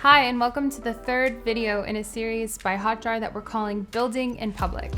Hi, and welcome to the third video in a series by Hotjar that we're calling Building in Public.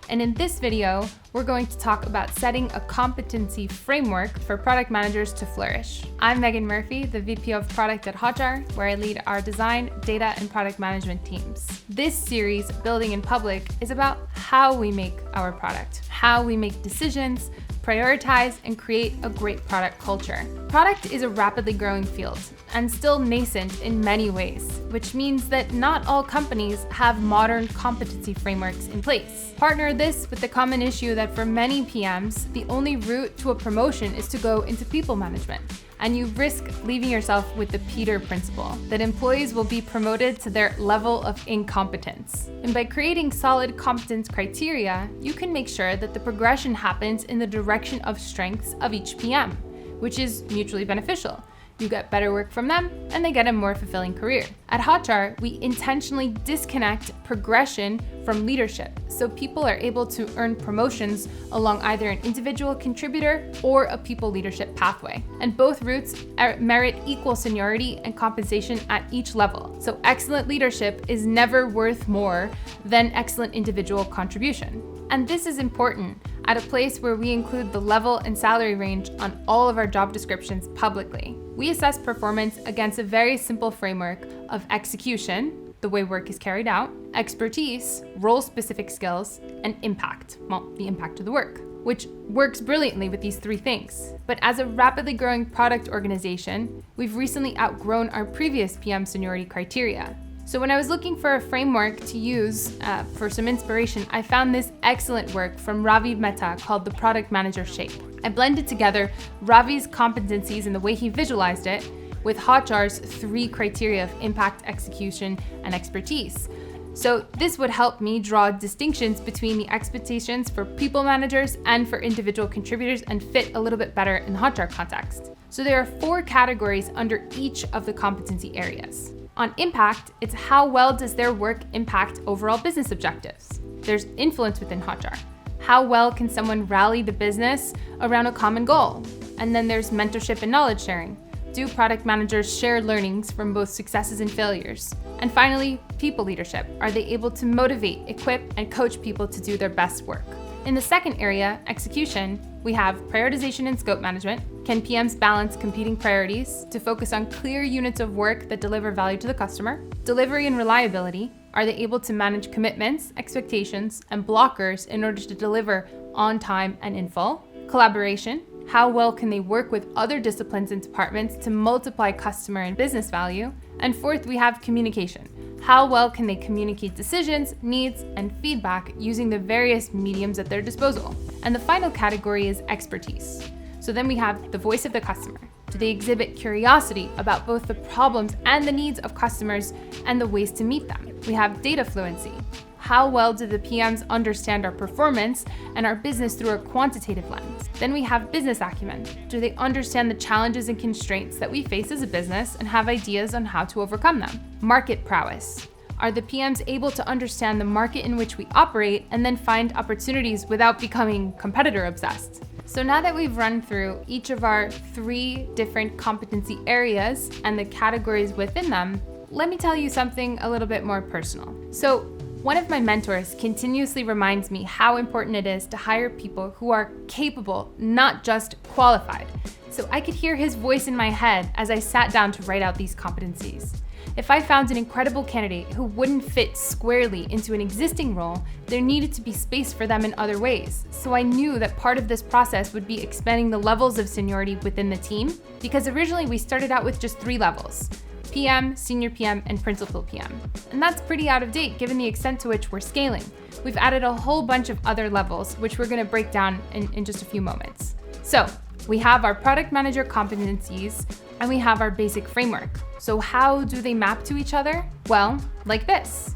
And in this video, we're going to talk about setting a competency framework for product managers to flourish. I'm Megan Murphy, the VP of Product at Hotjar, where I lead our design, data, and product management teams. This series, Building in Public, is about how we make our product, how we make decisions, prioritize, and create a great product culture. Product is a rapidly growing field and still nascent in many ways, which means that not all companies have modern competency frameworks in place. Partner this with the common issue that for many PMs, the only route to a promotion is to go into people management. And you risk leaving yourself with the Peter principle, that employees will be promoted to their level of incompetence. And by creating solid competence criteria, you can make sure that the progression happens in the direction of strengths of each PM, which is mutually beneficial. You get better work from them, and they get a more fulfilling career. At Hotjar, we intentionally disconnect progression from leadership, so people are able to earn promotions along either an individual contributor or a people leadership pathway. And both routes merit equal seniority and compensation at each level. So excellent leadership is never worth more than excellent individual contribution. And this is important at a place where we include the level and salary range on all of our job descriptions publicly. We assess performance against a very simple framework of execution, the way work is carried out, expertise, role-specific skills, and impact, the impact of the work, which works brilliantly with these three things. But as a rapidly growing product organization, we've recently outgrown our previous PM seniority criteria. So when I was looking for a framework to use for some inspiration, I found this excellent work from Ravi Mehta called the Product Manager Shape. I blended together Ravi's competencies and the way he visualized it with Hotjar's three criteria of impact, execution, and expertise. So this would help me draw distinctions between the expectations for people managers and for individual contributors and fit a little bit better in the Hotjar context. So there are 4 categories under each of the competency areas. On impact, it's how well does their work impact overall business objectives? There's influence within Hotjar. How well can someone rally the business around a common goal? And then there's mentorship and knowledge sharing. Do product managers share learnings from both successes and failures? And finally, people leadership. Are they able to motivate, equip, and coach people to do their best work? In the second area, execution, we have prioritization and scope management. Can PMs balance competing priorities to focus on clear units of work that deliver value to the customer? Delivery and reliability. Are they able to manage commitments, expectations, and blockers in order to deliver on time and in full? Collaboration. How well can they work with other disciplines and departments to multiply customer and business value? And fourth, we have communication. How well can they communicate decisions, needs, and feedback using the various mediums at their disposal? And the final category is expertise. So then we have the voice of the customer. Do they exhibit curiosity about both the problems and the needs of customers and the ways to meet them? We have data fluency. How well do the PMs understand our performance and our business through a quantitative lens? Then we have business acumen. Do they understand the challenges and constraints that we face as a business and have ideas on how to overcome them? Market prowess. Are the PMs able to understand the market in which we operate and then find opportunities without becoming competitor obsessed? So now that we've run through each of our 3 different competency areas and the categories within them, let me tell you something a little bit more personal. So one of my mentors continuously reminds me how important it is to hire people who are capable, not just qualified. So I could hear his voice in my head as I sat down to write out these competencies. If I found an incredible candidate who wouldn't fit squarely into an existing role, there needed to be space for them in other ways. So I knew that part of this process would be expanding the levels of seniority within the team, because originally we started out with just 3 levels. PM, senior PM, and principal PM. And that's pretty out of date given the extent to which we're scaling. We've added a whole bunch of other levels, which we're gonna break down in just a few moments. So we have our product manager competencies, and we have our basic framework. So how do they map to each other? Well, like this.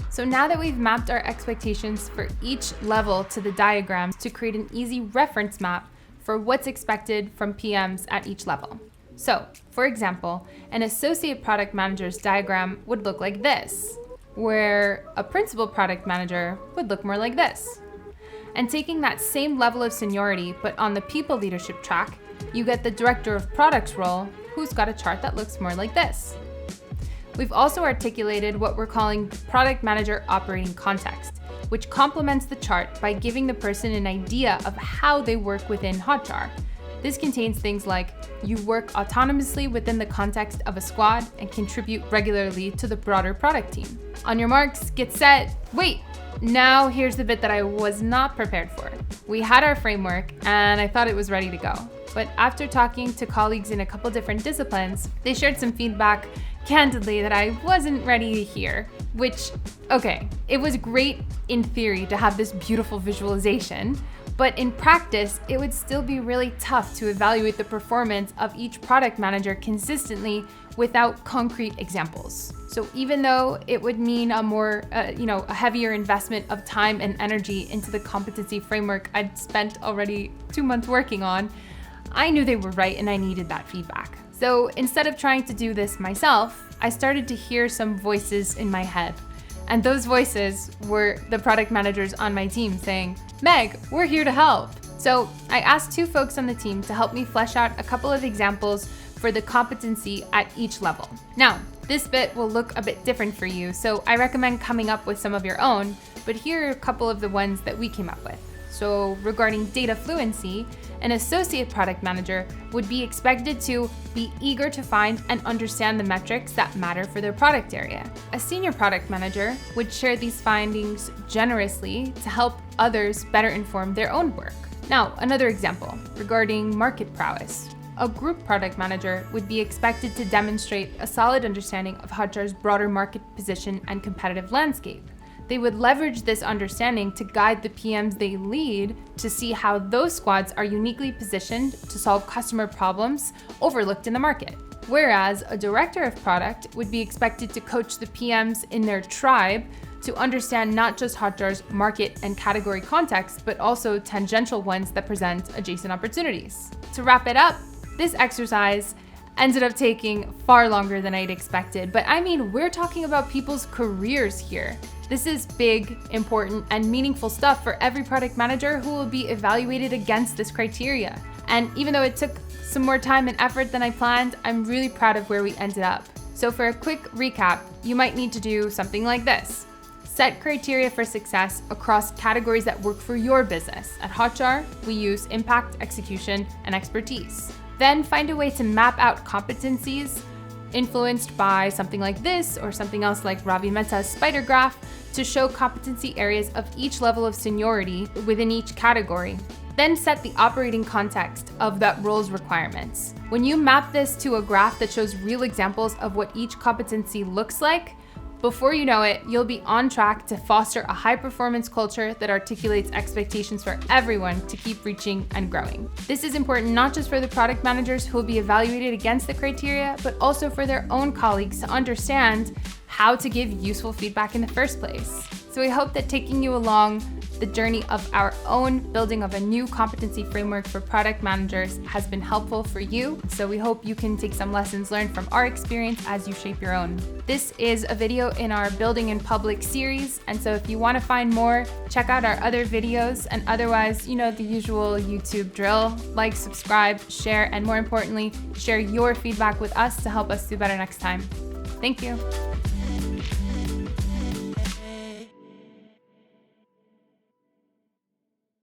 So now that we've mapped our expectations for each level to the diagrams to create an easy reference map for what's expected from PMs at each level. So, for example, an associate product manager's diagram would look like this, where a principal product manager would look more like this. And taking that same level of seniority, but on the people leadership track, you get the director of products role who's got a chart that looks more like this. We've also articulated what we're calling product manager operating context, which complements the chart by giving the person an idea of how they work within Hotjar. This contains things like you work autonomously within the context of a squad and contribute regularly to the broader product team. On your marks, get set, wait! Now here's the bit that I was not prepared for. We had our framework and I thought it was ready to go. But after talking to colleagues in a couple different disciplines, they shared some feedback candidly that I wasn't ready to hear, which, okay, it was great in theory to have this beautiful visualization, but in practice, it would still be really tough to evaluate the performance of each product manager consistently without concrete examples. So even though it would mean a heavier investment of time and energy into the competency framework I'd spent already 2 months working on, I knew they were right and I needed that feedback. So instead of trying to do this myself, I started to hear some voices in my head. And those voices were the product managers on my team saying, Meg, we're here to help. So I asked 2 folks on the team to help me flesh out a couple of examples for the competency at each level. Now, this bit will look a bit different for you, so I recommend coming up with some of your own, but here are a couple of the ones that we came up with. So regarding data fluency, an associate product manager would be expected to be eager to find and understand the metrics that matter for their product area. A senior product manager would share these findings generously to help others better inform their own work. Now, another example regarding market prowess. A group product manager would be expected to demonstrate a solid understanding of Hotjar's broader market position and competitive landscape. They would leverage this understanding to guide the PMs they lead to see how those squads are uniquely positioned to solve customer problems overlooked in the market. Whereas a director of product would be expected to coach the PMs in their tribe to understand not just Hotjar's market and category context, but also tangential ones that present adjacent opportunities. To wrap it up, this exercise ended up taking far longer than I'd expected, but I mean, we're talking about people's careers here. This is big, important, and meaningful stuff for every product manager who will be evaluated against this criteria. And even though it took some more time and effort than I planned, I'm really proud of where we ended up. So for a quick recap, you might need to do something like this. Set criteria for success across categories that work for your business. At Hotjar, we use impact, execution, and expertise. Then find a way to map out competencies influenced by something like this or something else like Ravi Mehta's spider graph to show competency areas of each level of seniority within each category. Then set the operating context of that role's requirements. When you map this to a graph that shows real examples of what each competency looks like, before you know it, you'll be on track to foster a high-performance culture that articulates expectations for everyone to keep reaching and growing. This is important not just for the product managers who will be evaluated against the criteria, but also for their own colleagues to understand how to give useful feedback in the first place. So we hope that taking you along the journey of our own building of a new competency framework for product managers has been helpful for you. So we hope you can take some lessons learned from our experience as you shape your own. This is a video in our Building in Public series. And so if you want to find more, check out our other videos. And otherwise, you know the usual YouTube drill: like, subscribe, share, and more importantly, share your feedback with us to help us do better next time. Thank you.